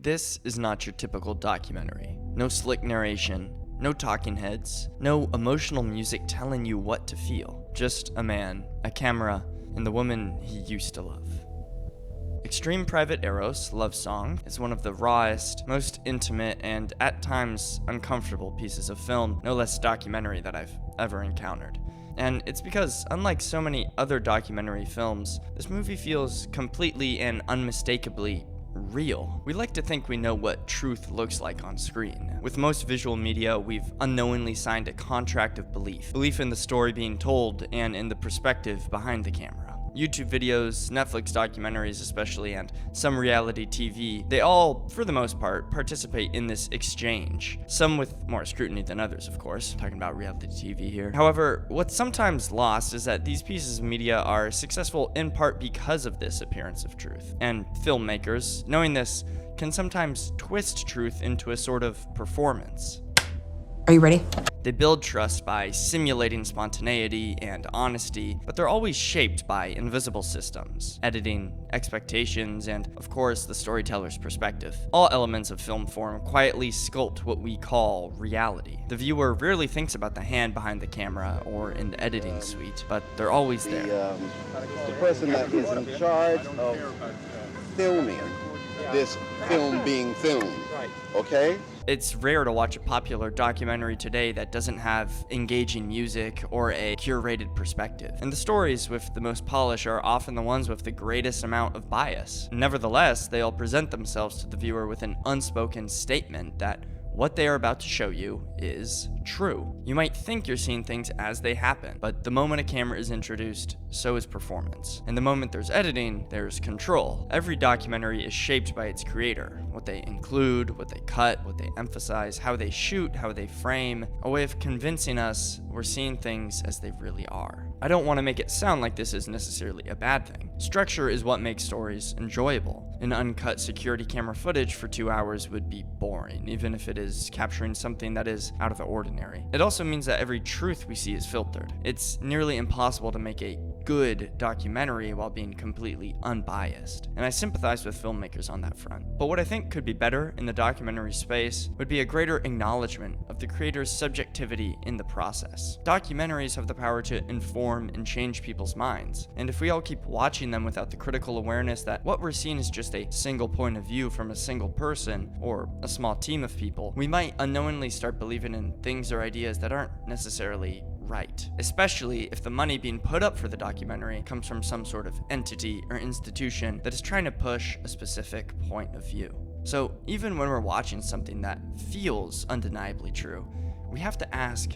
This is not your typical documentary. No slick narration, no talking heads, no emotional music telling you what to feel. Just a man, a camera, and the woman he used to love. Extreme Private Eros, Love Song, is one of the rawest, most intimate, and at times uncomfortable pieces of film, no less documentary, that I've ever encountered. And it's because, unlike so many other documentary films, this movie feels completely and unmistakably real. We like to think we know what truth looks like on screen. With most visual media, we've unknowingly signed a contract of belief in the story being told and in the perspective behind the camera. YouTube videos, Netflix documentaries especially, and some reality TV, they all, for the most part, participate in this exchange. Some with more scrutiny than others, of course. Talking about reality TV here. However, what's sometimes lost is that these pieces of media are successful in part because of this appearance of truth. And filmmakers, knowing this, can sometimes twist truth into a sort of performance. Are you ready? They build trust by simulating spontaneity and honesty, but they're always shaped by invisible systems, editing, expectations, and, of course, the storyteller's perspective. All elements of film form quietly sculpt what we call reality. The viewer rarely thinks about the hand behind the camera or in the editing suite, but they're always there. The person that is in charge of filming this film being filmed, okay? It's rare to watch a popular documentary today that doesn't have engaging music or a curated perspective. And the stories with the most polish are often the ones with the greatest amount of bias. Nevertheless, they all present themselves to the viewer with an unspoken statement that what they are about to show you is true. You might think you're seeing things as they happen, but the moment a camera is introduced, so is performance. And the moment there's editing, there's control. Every documentary is shaped by its creator. What they include, what they cut, what they emphasize, how they shoot, how they frame, a way of convincing us we're seeing things as they really are. I don't want to make it sound like this is necessarily a bad thing. Structure is what makes stories enjoyable. An uncut security camera footage for 2 hours would be boring, even if it is capturing something that is out of the ordinary. It also means that every truth we see is filtered. It's nearly impossible to make a good documentary while being completely unbiased, and I sympathize with filmmakers on that front. But what I think could be better in the documentary space would be a greater acknowledgement of the creator's subjectivity in the process. Documentaries have the power to inform and change people's minds, and if we all keep watching them without the critical awareness that what we're seeing is just a single point of view from a single person or a small team of people, we might unknowingly start believing in things or ideas that aren't necessarily right, especially if the money being put up for the documentary comes from some sort of entity or institution that is trying to push a specific point of view. So even when we're watching something that feels undeniably true, we have to ask,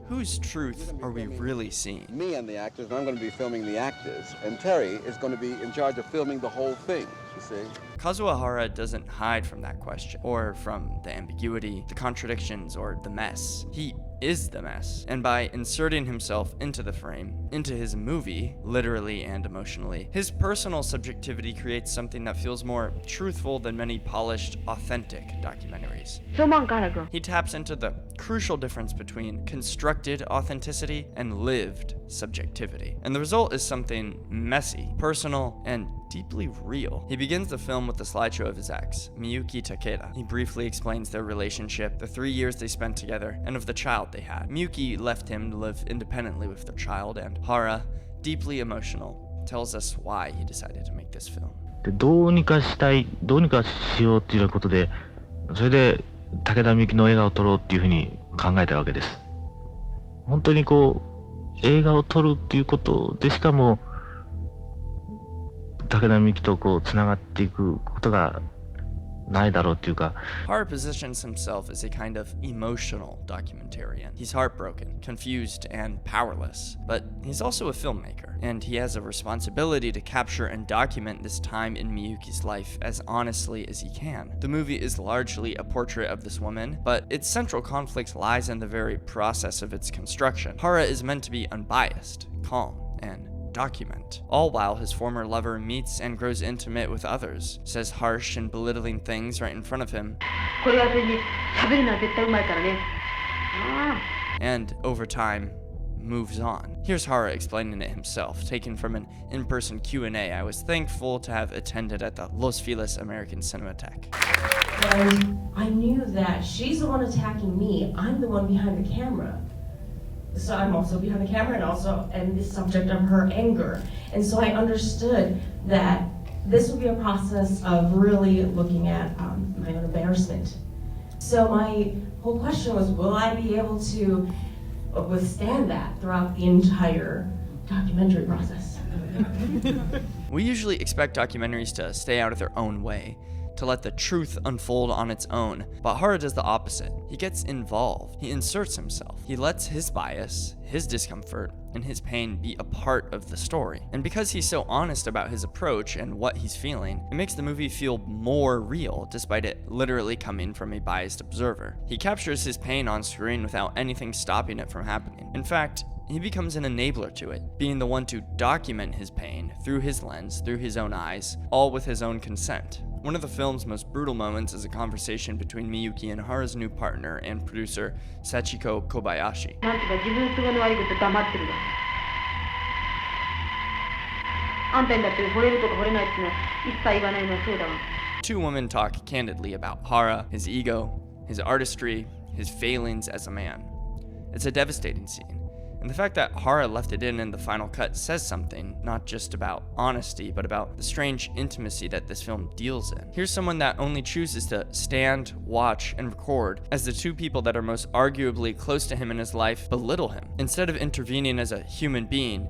whose truth are we really seeing? Me and the actors, and I'm going to be filming the actors, and Terry is going to be in charge of filming the whole thing, you see? Kazuo Hara doesn't hide from that question, or from the ambiguity, the contradictions, or the mess. He is the mess, and by inserting himself into the frame, into his movie, literally and emotionally, his personal subjectivity creates something that feels more truthful than many polished, authentic documentaries. He taps into the crucial difference between constructed authenticity and lived subjectivity, and the result is something messy, personal, and deeply real. He begins the film with a slideshow of his ex, Miyuki Takeda. He briefly explains their relationship, the 3 years they spent together, and of the child they had. Miyuki left him to live independently with their child, and Hara, deeply emotional, tells us why he decided to make this film. どうにかしたい、どうにかしようっていうことで、それで武田美由紀の映画を撮ろうっていうふうに考えたわけです。本当にこう映画を撮るっていうことでしかも武田美由紀とこうつながっていくことがないだろうっていうか。Hara positions himself as a kind of emotional documentarian. He's heartbroken, confused, and powerless, but he's also a filmmaker, and he has a responsibility to capture and document this time in Miyuki's life as honestly as he can. The movie is largely a portrait of this woman, but its central conflict lies in the very process of its construction. Hara is meant to be unbiased, calm, and document, all while his former lover meets and grows intimate with others, says harsh and belittling things right in front of him, and over time moves on. Here's Hara explaining it himself, taken from an in-person Q&A I was thankful to have attended at the Los Feliz American Cinematheque. And I knew that she's the one attacking me. I'm the one behind the camera. So I'm also behind the camera and also am the subject of her anger. And so I understood that this would be a process of really looking at my own embarrassment. So my whole question was, will I be able to withstand that throughout the entire documentary process? We usually expect documentaries to stay out of their own way, to let the truth unfold on its own, but Hara does the opposite. He gets involved. He inserts himself. He lets his bias, his discomfort, and his pain be a part of the story. And because he's so honest about his approach and what he's feeling, it makes the movie feel more real, despite it literally coming from a biased observer. He captures his pain on screen without anything stopping it from happening. In fact, he becomes an enabler to it, being the one to document his pain through his lens, through his own eyes, all with his own consent. One of the film's most brutal moments is a conversation between Miyuki and Hara's new partner and producer, Sachiko Kobayashi. なんていうか自分の都合の悪いこと黙ってるわ。あんたにだって惚れるとか惚れないってのは一切言わないのはそうだわ。 Two women talk candidly about Hara, his ego, his artistry, his failings as a man. It's a devastating scene. And the fact that Hara left it in the final cut says something, not just about honesty, but about the strange intimacy that this film deals in. Here's someone that only chooses to stand, watch, and record as the two people that are most arguably close to him in his life belittle him. Instead of intervening as a human being,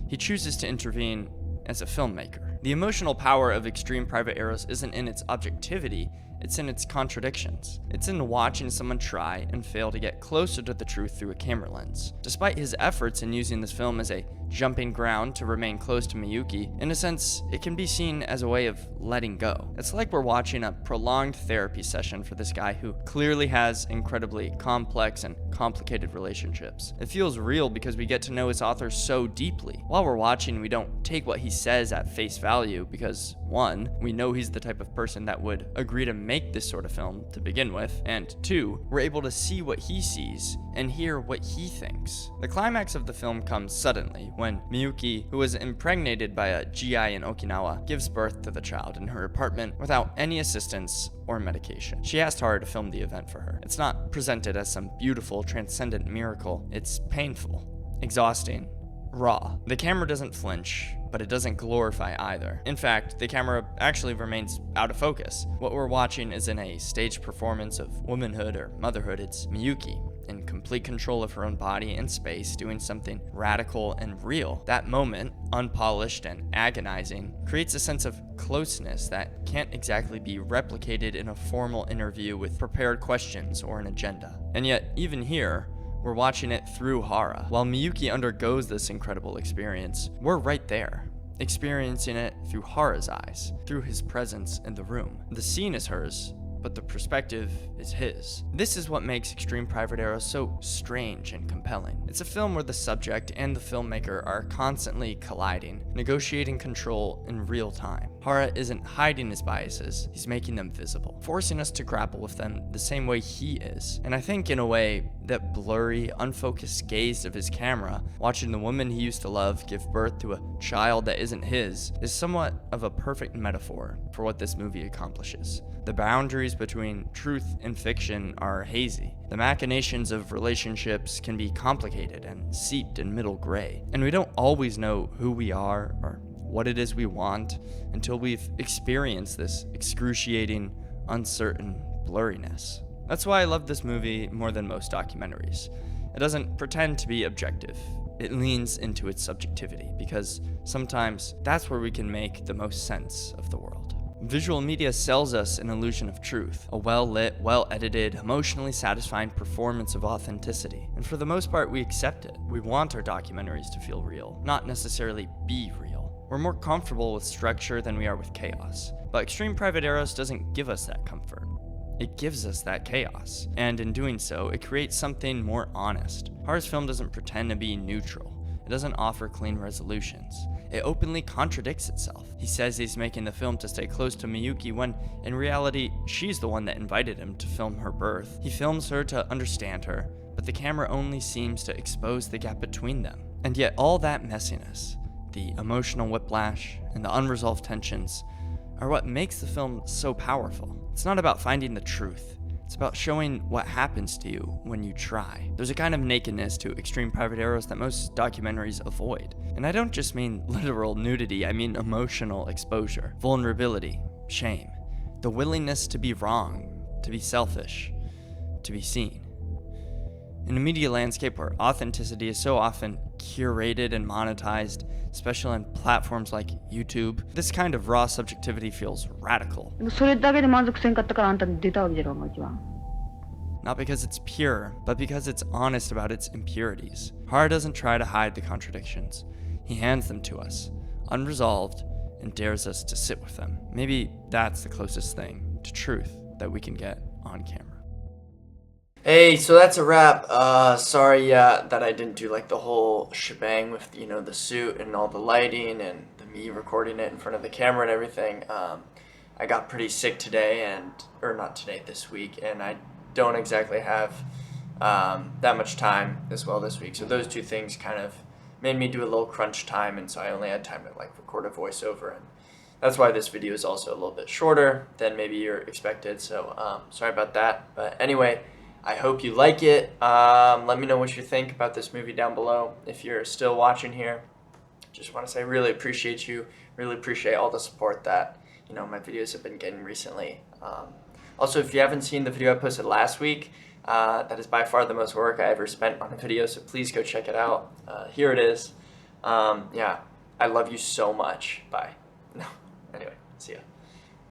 he chooses to intervene as a filmmaker. The emotional power of Extreme Private Eros isn't in its objectivity, it's in its contradictions. It's in watching someone try and fail to get closer to the truth through a camera lens. Despite his efforts in using this film as a jumping ground to remain close to Miyuki, in a sense, it can be seen as a way of letting go. It's like we're watching a prolonged therapy session for this guy who clearly has incredibly complex and complicated relationships. It feels real because we get to know his author so deeply. While we're watching, we don't take what he says at face value because, one, we know he's the type of person that would agree to make this sort of film to begin with, and two, we're able to see what he sees and hear what he thinks. The climax of the film comes suddenly when Miyuki, who was impregnated by a GI in Okinawa, gives birth to the child in her apartment without any assistance or medication. She asked Hara to film the event for her. It's not presented as some beautiful, transcendent miracle. It's painful, exhausting, raw. The camera doesn't flinch, but it doesn't glorify either. In fact, the camera actually remains out of focus. What we're watching isn't a staged performance of womanhood or motherhood. It's Miyuki, in complete control of her own body and space, doing something radical and real. That moment, unpolished and agonizing, creates a sense of closeness that can't exactly be replicated in a formal interview with prepared questions or an agenda. And yet, even here, we're watching it through Hara. While Miyuki undergoes this incredible experience, we're right there, experiencing it through Hara's eyes, through his presence in the room. The scene is hers, but the perspective is his. This is what makes Extreme Private Eros so strange and compelling. It's a film where the subject and the filmmaker are constantly colliding, negotiating control in real time. Hara isn't hiding his biases, he's making them visible, forcing us to grapple with them the same way he is. And I think in a way, that blurry, unfocused gaze of his camera, watching the woman he used to love give birth to a child that isn't his, is somewhat of a perfect metaphor for what this movie accomplishes. The boundaries between truth and fiction are hazy. The machinations of relationships can be complicated and seeped in middle gray. And we don't always know who we are or what it is we want until we've experienced this excruciating, uncertain blurriness. That's why I love this movie more than most documentaries. It doesn't pretend to be objective. It leans into its subjectivity, because sometimes that's where we can make the most sense of the world. Visual media sells us an illusion of truth, a well-lit, well-edited, emotionally satisfying performance of authenticity. And for the most part, we accept it. We want our documentaries to feel real, not necessarily be real. We're more comfortable with structure than we are with chaos. But Extreme Private Eros doesn't give us that comfort. It gives us that chaos, and in doing so, it creates something more honest. Hara's film doesn't pretend to be neutral. It doesn't offer clean resolutions. It openly contradicts itself. He says he's making the film to stay close to Miyuki when, in reality, she's the one that invited him to film her birth. He films her to understand her, but the camera only seems to expose the gap between them. And yet all that messiness, the emotional whiplash, and the unresolved tensions, are what makes the film so powerful. It's not about finding the truth. It's about showing what happens to you when you try. There's a kind of nakedness to Extreme Private Eros that most documentaries avoid. And I don't just mean literal nudity, I mean emotional exposure, vulnerability, shame, the willingness to be wrong, to be selfish, to be seen. In a media landscape where authenticity is so often curated and monetized, especially on platforms like YouTube, this kind of raw subjectivity feels radical. でもそれだけで満足せんかったからあんたに出たわけじゃろうが一番。 Not because it's pure, but because it's honest about its impurities. Hara doesn't try to hide the contradictions. He hands them to us, unresolved, and dares us to sit with them. Maybe that's the closest thing to truth that we can get on camera. Hey, so that's a wrap. Sorry that I didn't do like the whole shebang with, the suit and all the lighting and me recording it in front of the camera and everything. I got pretty sick today this week, and I don't exactly have that much time as well this week. So those two things kind of made me do a little crunch time, and so I only had time to like record a voiceover, and that's why this video is also a little bit shorter than maybe you're expected. So sorry about that. But anyway, I hope you like it. Let me know what you think about this movie down below. If you're still watching here, just want to say I really appreciate you. Really appreciate all the support that my videos have been getting recently. Also, if you haven't seen the video I posted last week, that is by far the most work I ever spent on a video, so please go check it out. Here it is. Yeah, I love you so much. Bye. No, anyway, see ya.